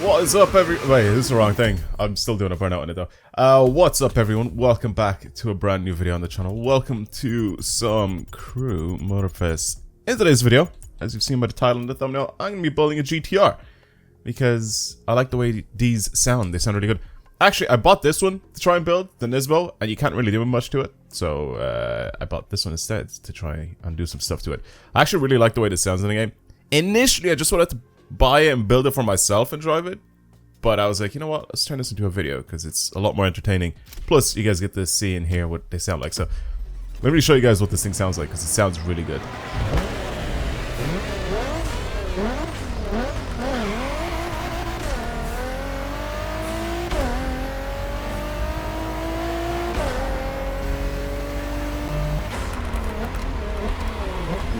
What is up, Wait, this is the wrong thing. I'm still doing a burnout on it though. What's up, everyone? Welcome back to a brand new video on the channel. Welcome to some crew MOTORFEST. In today's video, as you've seen by the title and the thumbnail, I'm going to be building a GTR. Because I like the way these sound. They sound really good. Actually, I bought this one to try and build, the Nismo, and you can't really do much to it. So, I bought this one instead to try and do some stuff to it. I actually really like the way this sounds in the game. Initially, I just wanted to buy it and build it for myself and drive it, but I was like, you know what, let's turn this into a video because it's a lot more entertaining. Plus you guys get to see and hear what they sound like. So let me show you guys what this thing sounds like because it sounds really good.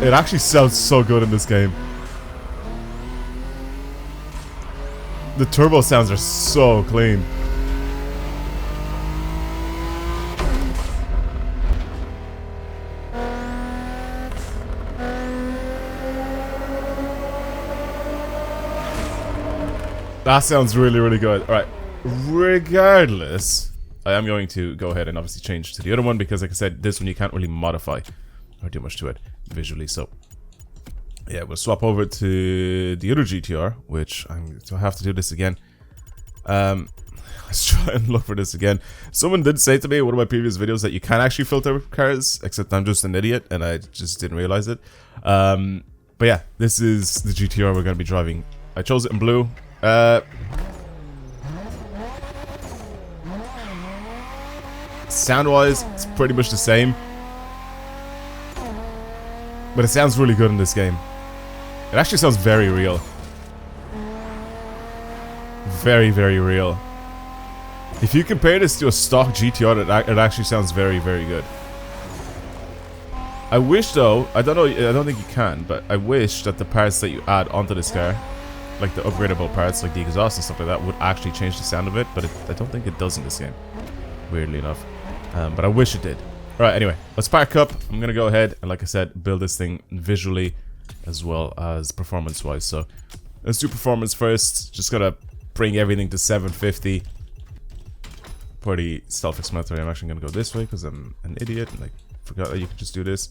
It actually sounds so good in this game. The turbo sounds are so clean. That sounds really, really good. Alright, regardless, I am going to go ahead and obviously change to the other one because, like I said, this one you can't really modify or do much to it visually. So yeah, we'll swap over to the other GTR, which I have to do this again. Let's try and look for this again. Someone did say to me in one of my previous videos that you can actually filter cars, except I'm just an idiot and I just didn't realize it. But yeah, this is the GTR we're going to be driving. I chose it in blue. Sound-wise, it's pretty much the same. But it sounds really good in this game. It actually sounds very real. Very, very real. If you compare this to a stock GTR, it actually sounds very, very good. I wish though, I don't think you can, but I wish that the parts that you add onto this car, like the upgradable parts, like the exhaust and stuff like that, would actually change the sound of it, but I don't think it does in this game, weirdly enough. But I wish it did. Alright, anyway, let's park up. I'm gonna go ahead and, like I said, build this thing visually as well as performance-wise. So let's do performance first. Just gotta bring everything to 750. Pretty self-explanatory. I'm actually gonna go this way because I'm an idiot and I forgot that you could just do this.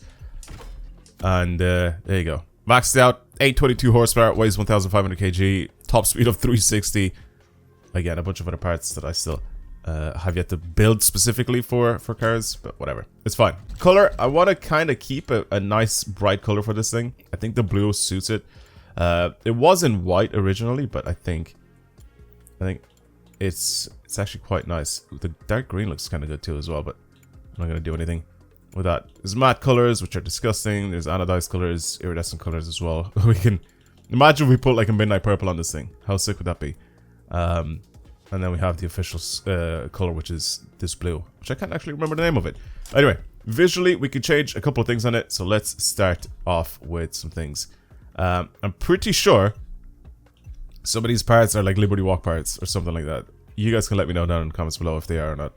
And there you go. Maxed out, 822 horsepower, weighs 1,500 kg, top speed of 360. Again, a bunch of other parts that I still have yet to build specifically for cars, but whatever, it's fine. Color, I want to kind of keep a nice bright color for this thing. I think the blue suits it. It was in white originally, but I think it's actually quite nice. The dark green looks kind of good too as well, but I'm not gonna do anything with that. There's matte colors, which are disgusting. There's anodized colors, iridescent colors as well. We can imagine we put like a midnight purple on this thing. How sick would that be? And then we have the official color, which is this blue, which I can't actually remember the name of it. Anyway, visually, we can change a couple of things on it. So let's start off with some things. I'm pretty sure some of these parts are like Liberty Walk parts or something like that. You guys can let me know down in the comments below if they are or not.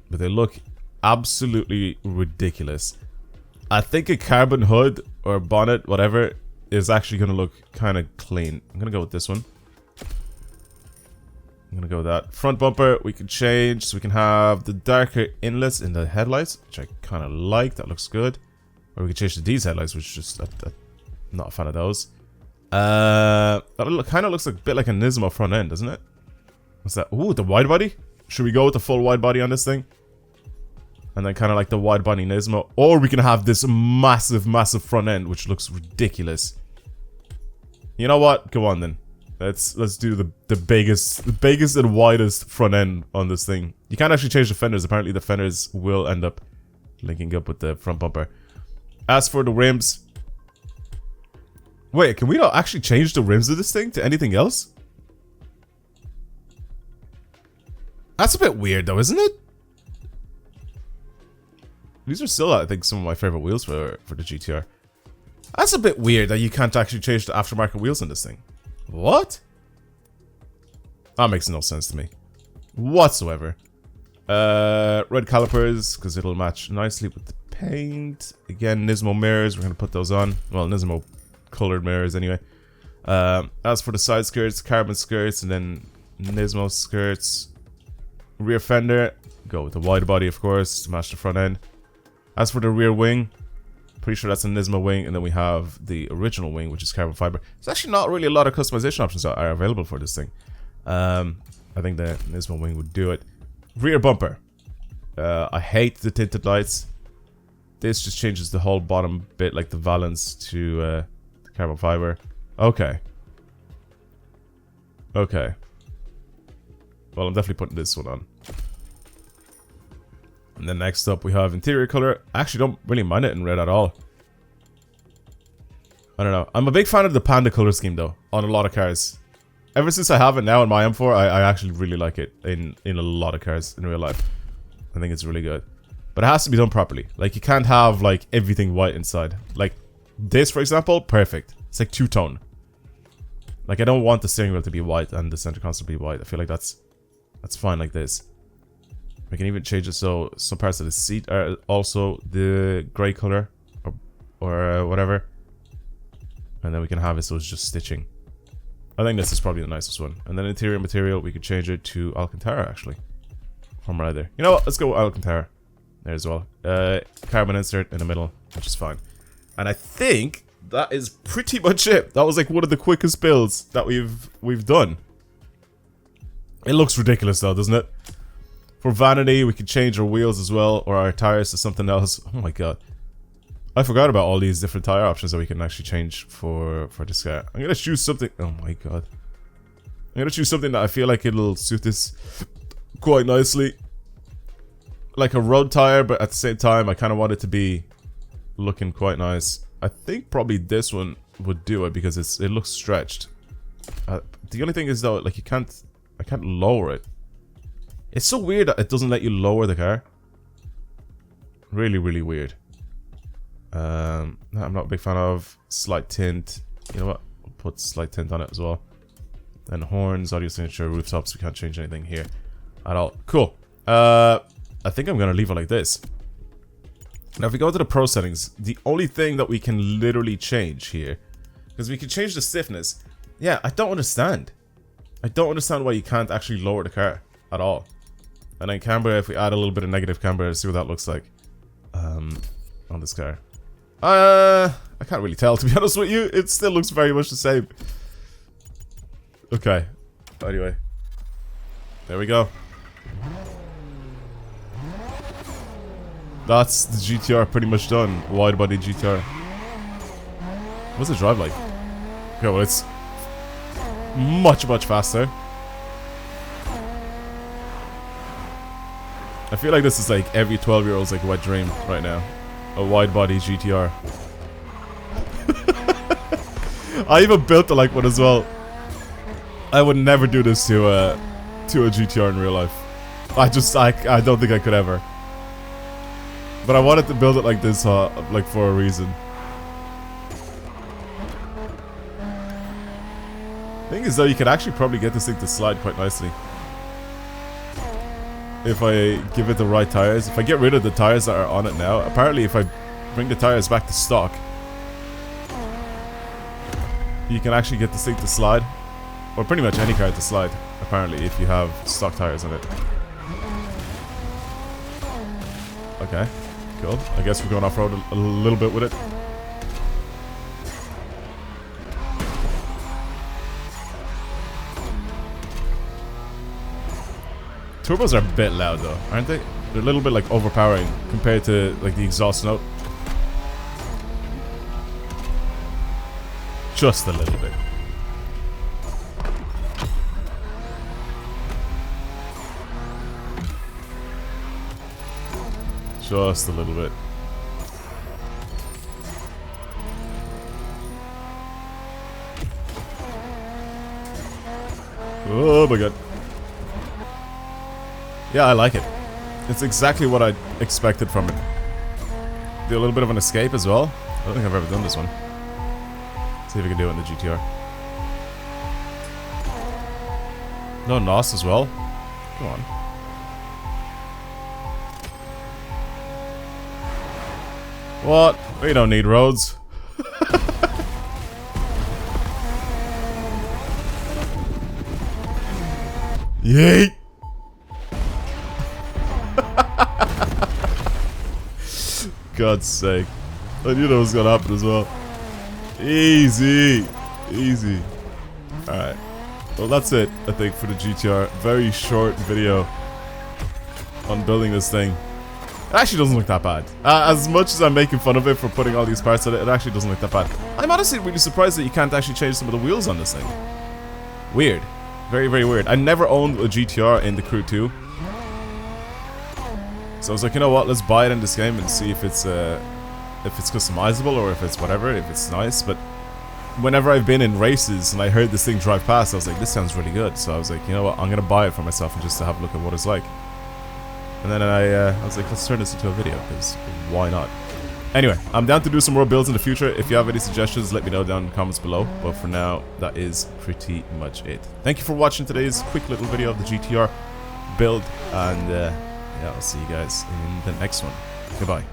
But they look absolutely ridiculous. I think a carbon hood or bonnet, whatever, is actually going to look kind of clean. I'm going to go with this one. I'm gonna go with that. Front bumper, we can change, so we can have the darker inlets in the headlights, which I kind of like, that looks good. Or we can change to these headlights, which is just, I'm not a fan of those. That kind of looks like a bit like a Nismo front end, doesn't it? What's that? Ooh, the wide body? Should we go with the full wide body on this thing? And then kind of like the wide body Nismo. Or we can have this massive, massive front end, which looks ridiculous. You know what? Go on then. Let's do the biggest and widest front end on this thing. You can't actually change the fenders. Apparently the fenders will end up linking up with the front bumper. As for the rims, wait, can we not actually change the rims of this thing to anything else? That's a bit weird though, isn't it? These are still, I think, some of my favorite wheels for the GTR. That's a bit weird that you can't actually change the aftermarket wheels in this thing. What? That makes no sense to me whatsoever. Red calipers, because it'll match nicely with the paint. Again, Nismo mirrors, we're going to put those on. Well, Nismo colored mirrors anyway. As for the side skirts, carbon skirts, and then Nismo skirts. Rear fender, go with the wide body, of course, to match the front end. As for the rear wing, pretty sure that's a Nismo wing, and then we have the original wing, which is carbon fiber. There's actually not really a lot of customization options that are available for this thing. I think the Nismo wing would do it. Rear bumper. I hate the tinted lights. This just changes the whole bottom bit, like the valance, to the carbon fiber. Okay. Okay. Well, I'm definitely putting this one on. And then next up we have interior color. I actually don't really mind it in red at all. I don't know. I'm a big fan of the panda color scheme though, on a lot of cars. Ever since I have it now in my M4, I actually really like it in a lot of cars in real life. I think it's really good. But it has to be done properly. Like, you can't have, like, everything white inside. Like, this, for example, perfect. It's like two-tone. Like, I don't want the steering wheel to be white and the center console to be white. I feel like that's fine like this. We can even change it so some parts of the seat are also the grey color. Or whatever. And then we can have it so it's just stitching. I think this is probably the nicest one. And then interior material, we could change it to Alcantara, actually. From right there. You know what? Let's go with Alcantara. There as well. Carbon insert in the middle, which is fine. And I think that is pretty much it. That was like one of the quickest builds that we've done. It looks ridiculous though, doesn't it? For vanity, we could change our wheels as well, or our tires to something else. Oh my god. I forgot about all these different tire options that we can actually change for this car. I'm gonna choose something. Oh my god. I'm gonna choose something that I feel like it'll suit this quite nicely. Like a road tire, but at the same time, I kind of want it to be looking quite nice. I think probably this one would do it because it looks stretched. The only thing is though, like I can't lower it. It's so weird that it doesn't let you lower the car. Really, really weird. I'm not a big fan of slight tint. You know what? We'll put slight tint on it as well. And horns, audio signature, rooftops. We can't change anything here at all. Cool. I think I'm gonna leave it like this. Now if we go to the pro settings, the only thing that we can literally change here, because we can change the stiffness. Yeah, I don't understand. I don't understand why you can't actually lower the car at all. And then camber, if we add a little bit of negative camber, see what that looks like on this car. I can't really tell, to be honest with you. It still looks very much the same. Okay. Anyway. There we go. That's the GTR pretty much done. Wide body GTR. What's the drive like? Okay, well it's much, much faster. I feel like this is like every 12-year-old's like wet dream right now. A wide body GTR. I even built the like one as well. I would never do this to a GTR in real life. I don't think I could ever. But I wanted to build it like this, like for a reason. Thing is though, you could actually probably get this thing to slide quite nicely. If I give it the right tires. If I get rid of the tires that are on it now. Apparently if I bring the tires back to stock, you can actually get this thing to slide. Or pretty much any car to slide, apparently, if you have stock tires on it. Okay, cool. I guess we're going off-road a little bit with it. Turbos are a bit loud though, aren't they? They're a little bit like overpowering compared to like the exhaust note. Just a little bit. Just a little bit. Oh my god. Yeah, I like it. It's exactly what I expected from it. Do a little bit of an escape as well. I don't think I've ever done this one. See if we can do it in the GTR. No NOS as well. Come on. What? We don't need roads. Yeet! God's sake. I knew that was gonna happen as well. Easy. Easy. Alright. Well, that's it, I think, for the GTR. Very short video on building this thing. It actually doesn't look that bad. As much as I'm making fun of it for putting all these parts on it, it actually doesn't look that bad. I'm honestly really surprised that you can't actually change some of the wheels on this thing. Weird. Very, very weird. I never owned a GTR in the Crew 2. So I was like, you know what, let's buy it in this game and see if it's customizable or if it's whatever, if it's nice. But whenever I've been in races and I heard this thing drive past, I was like, this sounds really good. So I was like, you know what, I'm gonna buy it for myself and just to have a look at what it's like. And then I was like, let's turn this into a video, because why not? Anyway, I'm down to do some more builds in the future. If you have any suggestions, let me know down in the comments below. But for now, that is pretty much it. Thank you for watching today's quick little video of the GTR build. And yeah, I'll see you guys in the next one. Goodbye.